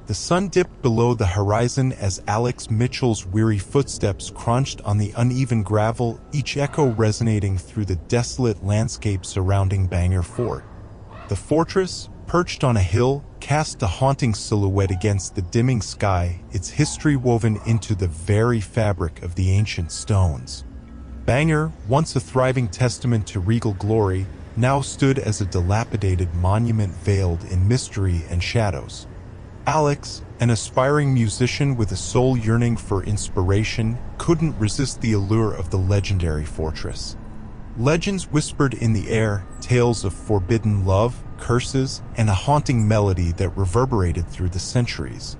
The sun dipped below the horizon as Alex Mitchell's weary footsteps crunched on the uneven gravel, each echo resonating through the desolate landscape surrounding Bhangarh Fort. The fortress, perched on a hill, cast a haunting silhouette against the dimming sky, its history woven into the very fabric of the ancient stones. Bhangarh, once a thriving testament to regal glory, now stood as a dilapidated monument veiled in mystery and shadows. Alex, an aspiring musician with a soul yearning for inspiration, couldn't resist the allure of the legendary fortress. Legends whispered in the air, tales of forbidden love, curses, and a haunting melody that reverberated through the centuries.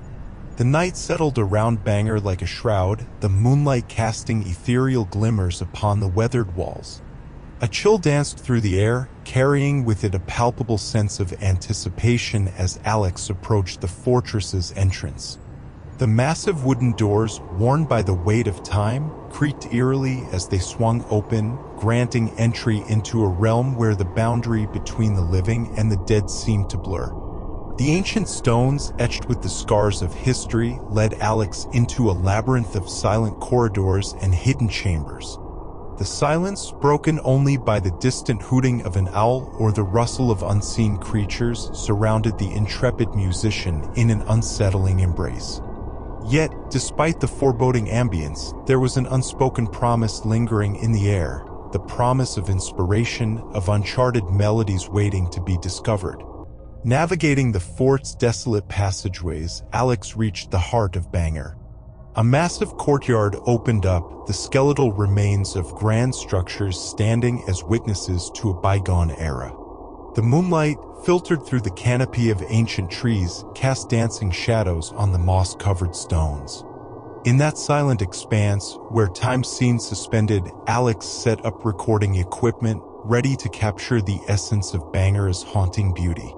The night settled around Bhangarh like a shroud, the moonlight casting ethereal glimmers upon the weathered walls. A chill danced through the air, carrying with it a palpable sense of anticipation as Alex approached the fortress's entrance. The massive wooden doors, worn by the weight of time, creaked eerily as they swung open, granting entry into a realm where the boundary between the living and the dead seemed to blur. The ancient stones, etched with the scars of history, led Alex into a labyrinth of silent corridors and hidden chambers. The silence, broken only by the distant hooting of an owl or the rustle of unseen creatures, surrounded the intrepid musician in an unsettling embrace. Yet, despite the foreboding ambience, there was an unspoken promise lingering in the air, the promise of inspiration, of uncharted melodies waiting to be discovered. Navigating the fort's desolate passageways, Alex reached the heart of Bhangarh. A massive courtyard opened up, the skeletal remains of grand structures standing as witnesses to a bygone era. The moonlight, filtered through the canopy of ancient trees, cast dancing shadows on the moss-covered stones. In that silent expanse, where time seemed suspended, Alex set up recording equipment, ready to capture the essence of Bhangarh's haunting beauty.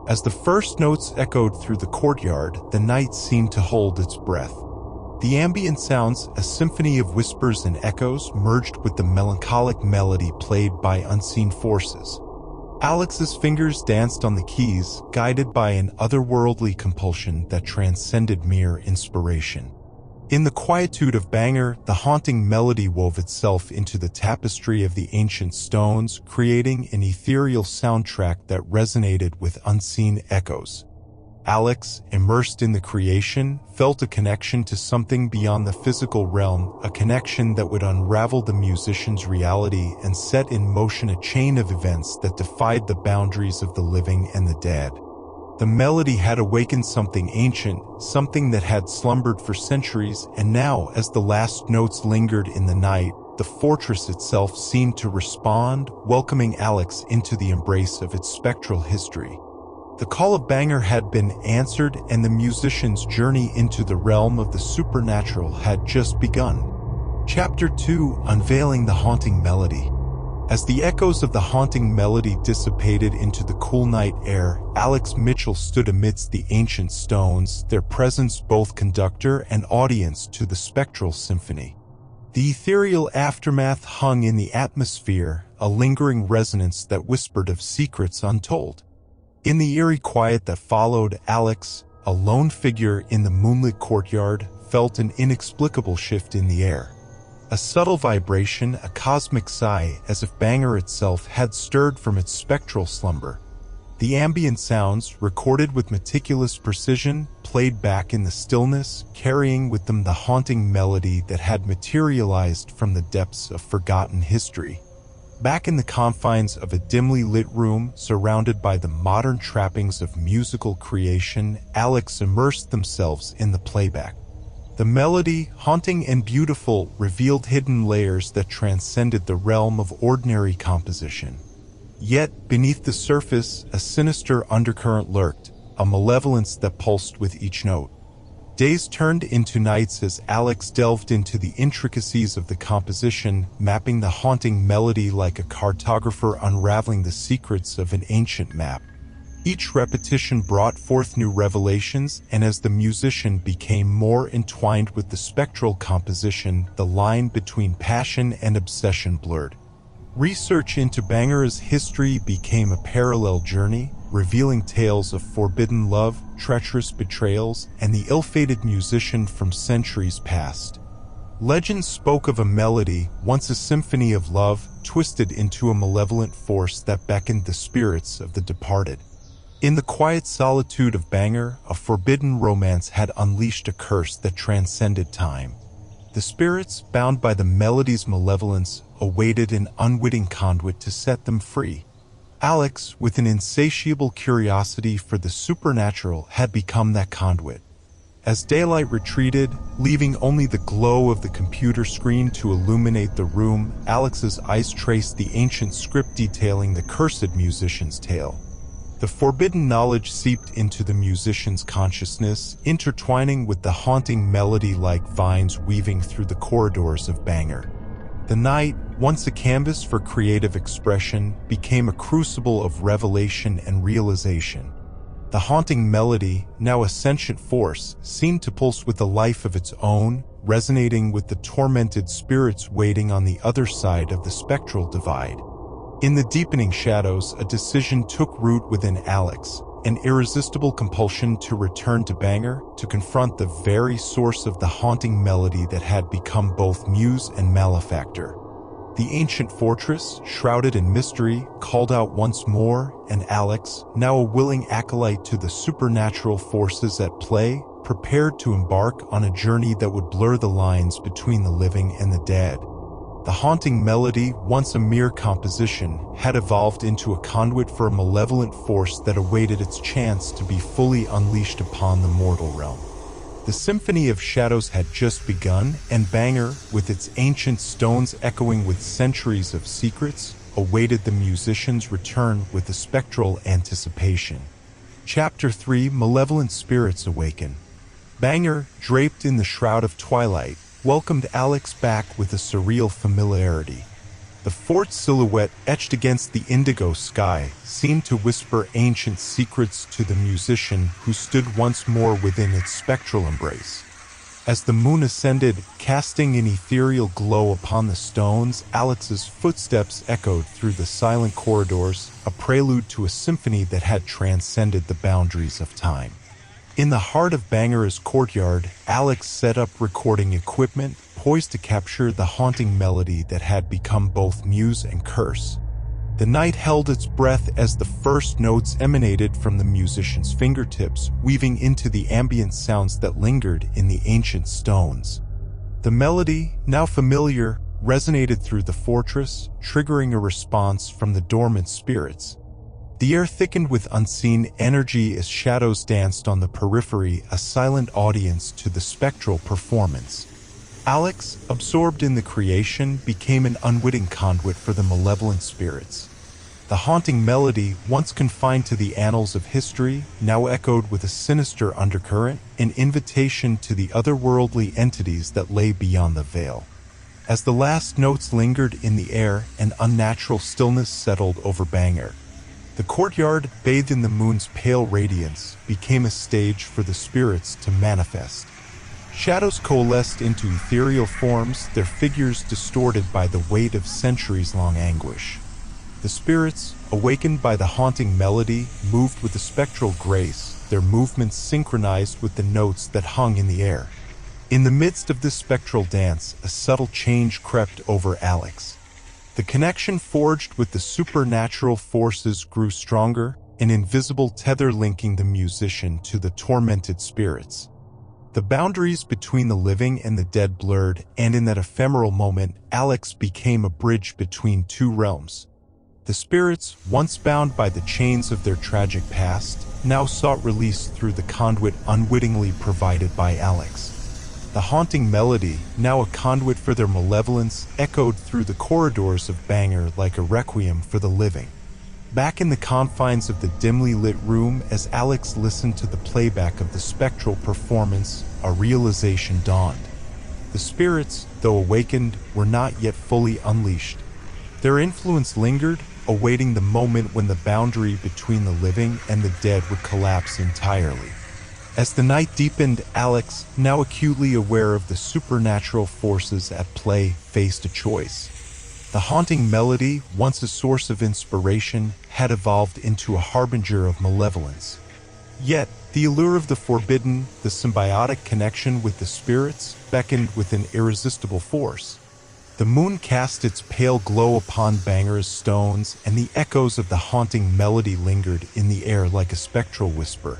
As the first notes echoed through the courtyard, the night seemed to hold its breath. The ambient sounds, a symphony of whispers and echoes, merged with the melancholic melody played by unseen forces. Alex's fingers danced on the keys, guided by an otherworldly compulsion that transcended mere inspiration. In the quietude of Bhangarh, the haunting melody wove itself into the tapestry of the ancient stones, creating an ethereal soundtrack that resonated with unseen echoes. Alex, immersed in the creation, felt a connection to something beyond the physical realm, a connection that would unravel the musician's reality and set in motion a chain of events that defied the boundaries of the living and the dead. The melody had awakened something ancient, something that had slumbered for centuries, and now, as the last notes lingered in the night, the fortress itself seemed to respond, welcoming Alex into the embrace of its spectral history. The call of Bhangarh had been answered, and the musician's journey into the realm of the supernatural had just begun. Chapter 2: Unveiling the Haunting Melody. As the echoes of the haunting melody dissipated into the cool night air, Alex Mitchell stood amidst the ancient stones, their presence both conductor and audience to the spectral symphony. The ethereal aftermath hung in the atmosphere, a lingering resonance that whispered of secrets untold. In the eerie quiet that followed, Alex, a lone figure in the moonlit courtyard, felt an inexplicable shift in the air. A subtle vibration, a cosmic sigh, as if Bhangarh itself had stirred from its spectral slumber. The ambient sounds, recorded with meticulous precision, played back in the stillness, carrying with them the haunting melody that had materialized from the depths of forgotten history. Back in the confines of a dimly lit room, surrounded by the modern trappings of musical creation, Alex immersed themselves in the playback. The melody, haunting and beautiful, revealed hidden layers that transcended the realm of ordinary composition. Yet, beneath the surface, a sinister undercurrent lurked, a malevolence that pulsed with each note. Days turned into nights as Alex delved into the intricacies of the composition, mapping the haunting melody like a cartographer unraveling the secrets of an ancient map. Each repetition brought forth new revelations, and as the musician became more entwined with the spectral composition, the line between passion and obsession blurred. Research into Bhangarh's history became a parallel journey, revealing tales of forbidden love, treacherous betrayals, and the ill-fated musician from centuries past. Legends spoke of a melody, once a symphony of love, twisted into a malevolent force that beckoned the spirits of the departed. In the quiet solitude of Bhangarh, a forbidden romance had unleashed a curse that transcended time. The spirits, bound by the melody's malevolence, awaited an unwitting conduit to set them free. Alex, with an insatiable curiosity for the supernatural, had become that conduit. As daylight retreated, leaving only the glow of the computer screen to illuminate the room, Alex's eyes traced the ancient script detailing the cursed musician's tale. The forbidden knowledge seeped into the musician's consciousness, intertwining with the haunting melody like vines weaving through the corridors of Bhangarh. The night, once a canvas for creative expression, became a crucible of revelation and realization. The haunting melody, now a sentient force, seemed to pulse with a life of its own, resonating with the tormented spirits waiting on the other side of the spectral divide. In the deepening shadows, a decision took root within Alex, an irresistible compulsion to return to Bhangarh, to confront the very source of the haunting melody that had become both muse and malefactor. The ancient fortress, shrouded in mystery, called out once more, and Alex, now a willing acolyte to the supernatural forces at play, prepared to embark on a journey that would blur the lines between the living and the dead. The haunting melody, once a mere composition, had evolved into a conduit for a malevolent force that awaited its chance to be fully unleashed upon the mortal realm. The Symphony of Shadows had just begun, and Bhangarh, with its ancient stones echoing with centuries of secrets, awaited the musician's return with a spectral anticipation. Chapter 3: Malevolent Spirits Awaken. Bhangarh, draped in the shroud of twilight, welcomed Alex back with a surreal familiarity. The fort's silhouette, etched against the indigo sky, seemed to whisper ancient secrets to the musician who stood once more within its spectral embrace. As the moon ascended, casting an ethereal glow upon the stones, Alex's footsteps echoed through the silent corridors, a prelude to a symphony that had transcended the boundaries of time. In the heart of Bhangarh's courtyard, Alex set up recording equipment, poised to capture the haunting melody that had become both muse and curse. The night held its breath as the first notes emanated from the musician's fingertips, weaving into the ambient sounds that lingered in the ancient stones. The melody, now familiar, resonated through the fortress, triggering a response from the dormant spirits. The air thickened with unseen energy as shadows danced on the periphery, a silent audience to the spectral performance. Alex, absorbed in the creation, became an unwitting conduit for the malevolent spirits. The haunting melody, once confined to the annals of history, now echoed with a sinister undercurrent, an invitation to the otherworldly entities that lay beyond the veil. As the last notes lingered in the air, an unnatural stillness settled over Bhangarh. The courtyard, bathed in the moon's pale radiance, became a stage for the spirits to manifest. Shadows coalesced into ethereal forms, their figures distorted by the weight of centuries-long anguish. The spirits, awakened by the haunting melody, moved with a spectral grace, their movements synchronized with the notes that hung in the air. In the midst of this spectral dance, a subtle change crept over Alex. The connection forged with the supernatural forces grew stronger, an invisible tether linking the musician to the tormented spirits. The boundaries between the living and the dead blurred, and in that ephemeral moment, Alex became a bridge between two realms. The spirits, once bound by the chains of their tragic past, now sought release through the conduit unwittingly provided by Alex. The haunting melody, now a conduit for their malevolence, echoed through the corridors of Bhangarh like a requiem for the living. Back in the confines of the dimly lit room, as Alex listened to the playback of the spectral performance, a realization dawned. The spirits, though awakened, were not yet fully unleashed. Their influence lingered, awaiting the moment when the boundary between the living and the dead would collapse entirely. As the night deepened, Alex, now acutely aware of the supernatural forces at play, faced a choice. The haunting melody, once a source of inspiration, had evolved into a harbinger of malevolence. Yet, the allure of the forbidden, the symbiotic connection with the spirits, beckoned with an irresistible force. The moon cast its pale glow upon Bhangarh's stones, and the echoes of the haunting melody lingered in the air like a spectral whisper.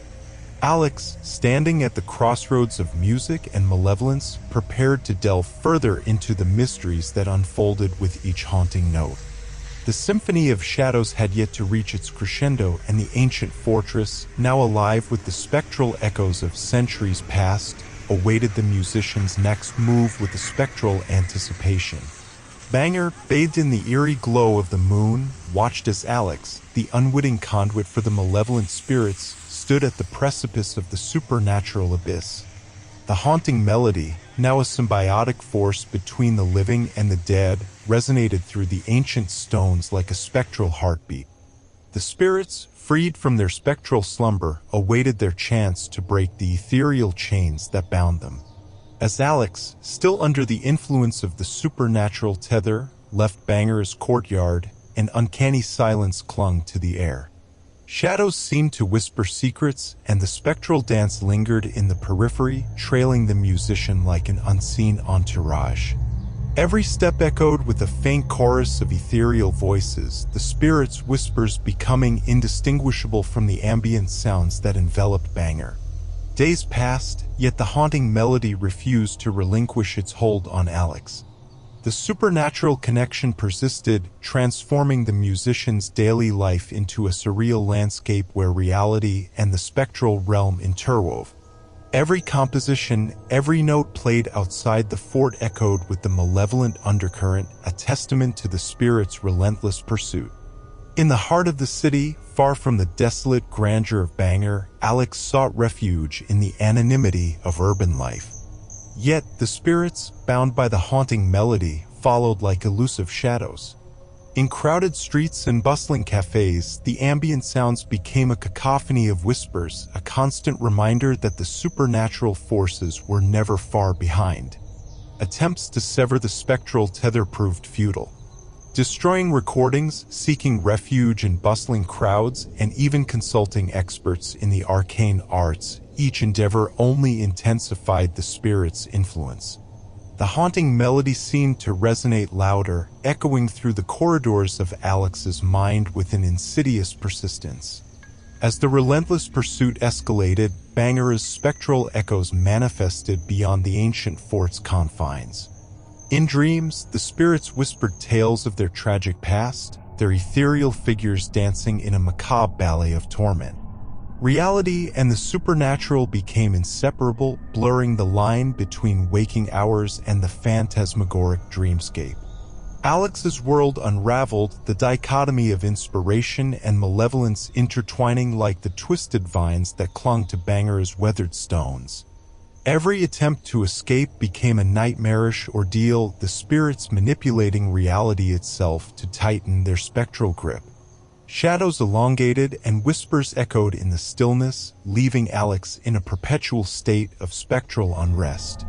Alex, standing at the crossroads of music and malevolence, prepared to delve further into the mysteries that unfolded with each haunting note. The symphony of shadows had yet to reach its crescendo, and the ancient fortress, now alive with the spectral echoes of centuries past, awaited the musician's next move with a spectral anticipation. Bhangarh, bathed in the eerie glow of the moon, watched as Alex, the unwitting conduit for the malevolent spirits, stood at the precipice of the supernatural abyss. The haunting melody, now a symbiotic force between the living and the dead, resonated through the ancient stones like a spectral heartbeat. The spirits, freed from their spectral slumber, awaited their chance to break the ethereal chains that bound them. As Alex, still under the influence of the supernatural tether, left Bhangarh's courtyard, an uncanny silence clung to the air. Shadows seemed to whisper secrets, and the spectral dance lingered in the periphery, trailing the musician like an unseen entourage. Every step echoed with a faint chorus of ethereal voices, the spirits' whispers becoming indistinguishable from the ambient sounds that enveloped Bhangarh. Days passed, yet the haunting melody refused to relinquish its hold on Alex. The supernatural connection persisted, transforming the musician's daily life into a surreal landscape where reality and the spectral realm interwove. Every composition, every note played outside the fort echoed with the malevolent undercurrent, a testament to the spirit's relentless pursuit. In the heart of the city, far from the desolate grandeur of Bhangarh, Alex sought refuge in the anonymity of urban life. Yet the spirits, bound by the haunting melody, followed like elusive shadows. In crowded streets and bustling cafes, the ambient sounds became a cacophony of whispers, a constant reminder that the supernatural forces were never far behind. Attempts to sever the spectral tether proved futile. Destroying recordings, seeking refuge in bustling crowds, and even consulting experts in the arcane arts, each endeavor only intensified the spirit's influence. The haunting melody seemed to resonate louder, echoing through the corridors of Alex's mind with an insidious persistence. As the relentless pursuit escalated, Bhangarh's spectral echoes manifested beyond the ancient fort's confines. In dreams, the spirits whispered tales of their tragic past, their ethereal figures dancing in a macabre ballet of torment. Reality and the supernatural became inseparable, blurring the line between waking hours and the phantasmagoric dreamscape. Alex's world unraveled, the dichotomy of inspiration and malevolence intertwining like the twisted vines that clung to Bhangarh's weathered stones. Every attempt to escape became a nightmarish ordeal, the spirits manipulating reality itself to tighten their spectral grip. Shadows elongated and whispers echoed in the stillness, leaving Alex in a perpetual state of spectral unrest.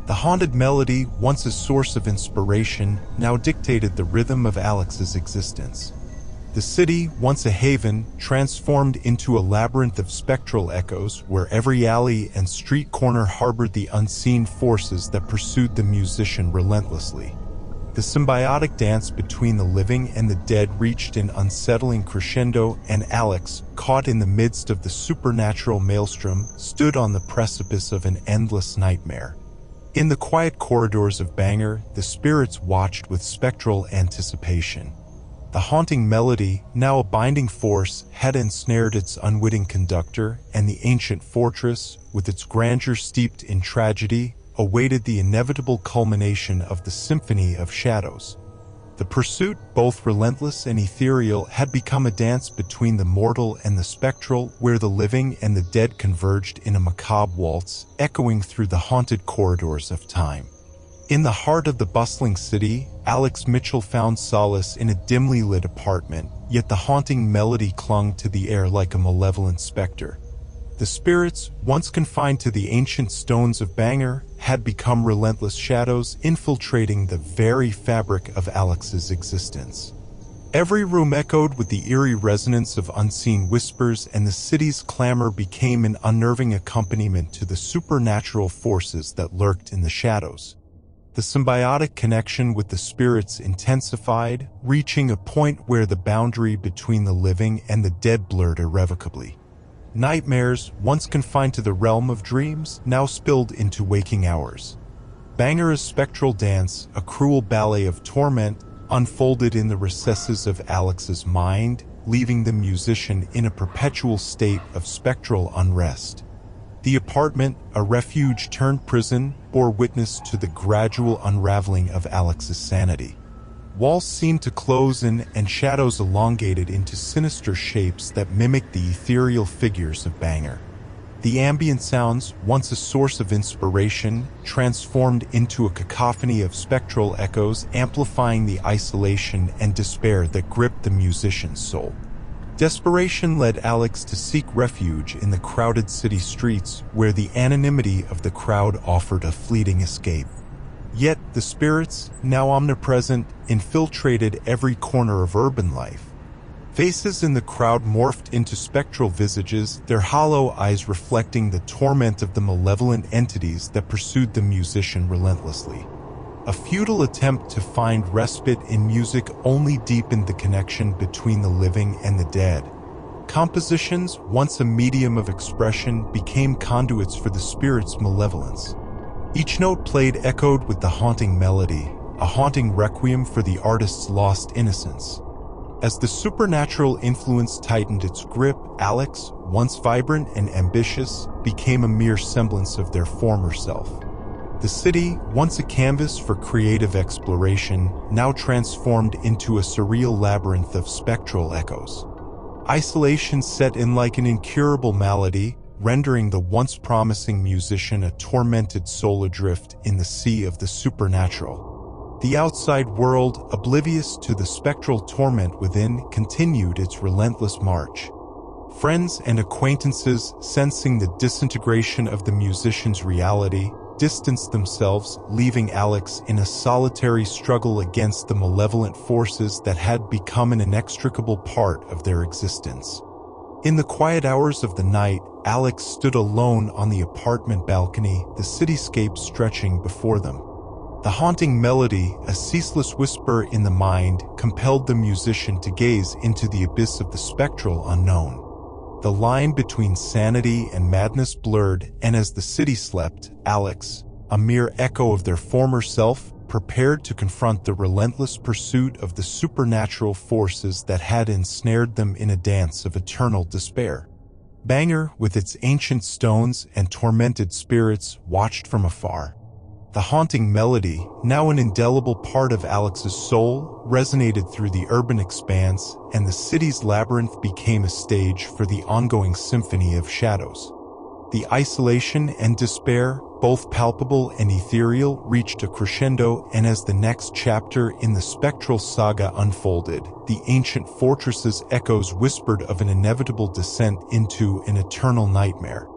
The haunted melody, once a source of inspiration, now dictated the rhythm of Alex's existence. The city, once a haven, transformed into a labyrinth of spectral echoes where every alley and street corner harbored the unseen forces that pursued the musician relentlessly. The symbiotic dance between the living and the dead reached an unsettling crescendo, and Alex, caught in the midst of the supernatural maelstrom, stood on the precipice of an endless nightmare. In the quiet corridors of Bhangarh, the spirits watched with spectral anticipation. The haunting melody, now a binding force, had ensnared its unwitting conductor, and the ancient fortress, with its grandeur steeped in tragedy, awaited the inevitable culmination of the symphony of shadows. The pursuit, both relentless and ethereal, had become a dance between the mortal and the spectral, where the living and the dead converged in a macabre waltz, echoing through the haunted corridors of time. In the heart of the bustling city, Alex Mitchell found solace in a dimly lit apartment, yet the haunting melody clung to the air like a malevolent specter. The spirits, once confined to the ancient stones of Bhangarh, had become relentless shadows infiltrating the very fabric of Alex's existence. Every room echoed with the eerie resonance of unseen whispers, and the city's clamor became an unnerving accompaniment to the supernatural forces that lurked in the shadows. The symbiotic connection with the spirits intensified, reaching a point where the boundary between the living and the dead blurred irrevocably. Nightmares, once confined to the realm of dreams, now spilled into waking hours. Bhangarh's spectral dance, a cruel ballet of torment, unfolded in the recesses of Alex's mind, leaving the musician in a perpetual state of spectral unrest. The apartment, a refuge turned prison, bore witness to the gradual unraveling of Alex's sanity. Walls seemed to close in, and shadows elongated into sinister shapes that mimicked the ethereal figures of Bhangarh. The ambient sounds, once a source of inspiration, transformed into a cacophony of spectral echoes, amplifying the isolation and despair that gripped the musician's soul. Desperation led Alex to seek refuge in the crowded city streets, where the anonymity of the crowd offered a fleeting escape. Yet the spirits, now omnipresent, infiltrated every corner of urban life. Faces in the crowd morphed into spectral visages, their hollow eyes reflecting the torment of the malevolent entities that pursued the musician relentlessly. A futile attempt to find respite in music only deepened the connection between the living and the dead. Compositions, once a medium of expression, became conduits for the spirit's malevolence. Each note played echoed with the haunting melody, a haunting requiem for the artist's lost innocence. As the supernatural influence tightened its grip, Alex, once vibrant and ambitious, became a mere semblance of their former self. The city, once a canvas for creative exploration, now transformed into a surreal labyrinth of spectral echoes. Isolation set in like an incurable malady, rendering the once promising musician a tormented soul adrift in the sea of the supernatural. The outside world, oblivious to the spectral torment within, continued its relentless march. Friends and acquaintances, sensing the disintegration of the musician's reality, distanced themselves, leaving Alex in a solitary struggle against the malevolent forces that had become an inextricable part of their existence. In the quiet hours of the night, Alex stood alone on the apartment balcony, the cityscape stretching before them. The haunting melody, a ceaseless whisper in the mind, compelled the musician to gaze into the abyss of the spectral unknown. The line between sanity and madness blurred, and as the city slept, Alex, a mere echo of their former self, prepared to confront the relentless pursuit of the supernatural forces that had ensnared them in a dance of eternal despair. Bhangarh, with its ancient stones and tormented spirits, watched from afar. The haunting melody, now an indelible part of Alex's soul, resonated through the urban expanse, and the city's labyrinth became a stage for the ongoing symphony of shadows. The isolation and despair, both palpable and ethereal, reached a crescendo, and as the next chapter in the spectral saga unfolded, the ancient fortress's echoes whispered of an inevitable descent into an eternal nightmare.